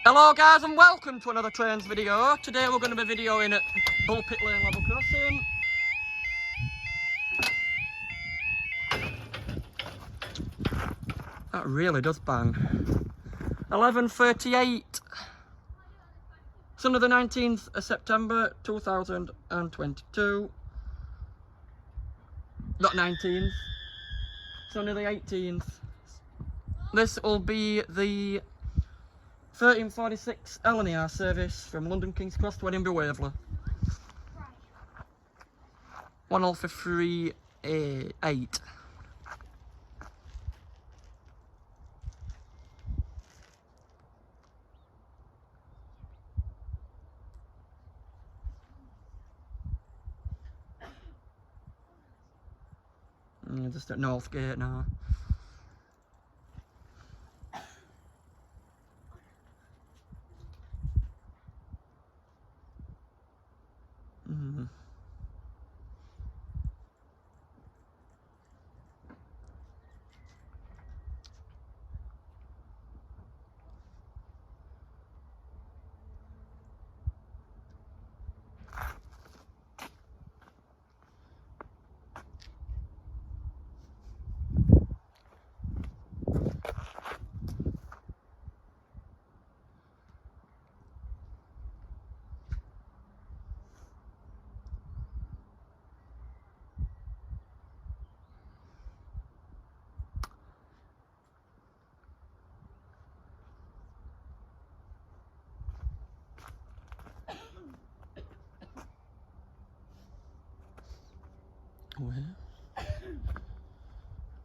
Hello guys and welcome to another trains video. Today we're going to be videoing at Bullpit Lane Level crossing. That really does bang. 11:38. Sunday the 19th of September 2022. Not 19th. Sunday the 18th. This will be the 1346 LNER service from London King's Cross to Edinburgh Waverley. 1:03:8. Just at Northgate now.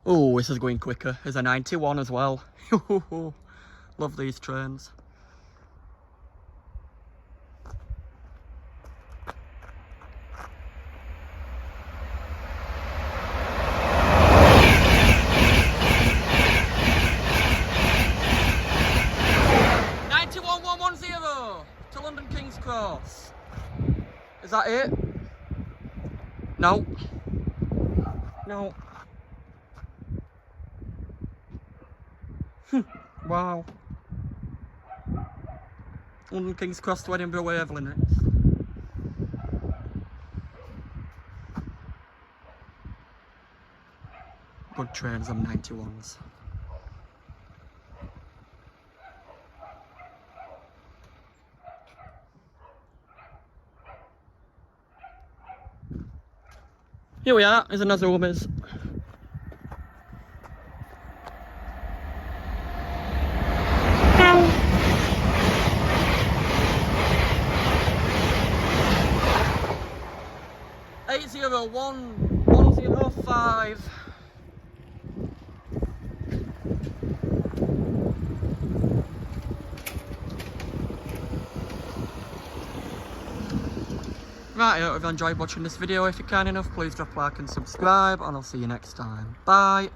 Oh, this is going quicker. There's a 91 as well. Love these trains. To London King's Cross. Is that it? No. No. Wow. London King's Cross to Edinburgh Waverley next. Good trains, them 91s. Here we are, there's another Ummers. Eight 105. Right, I hope you've enjoyed watching this video. If you're kind enough, please drop a like and subscribe, and I'll see you next time. Bye!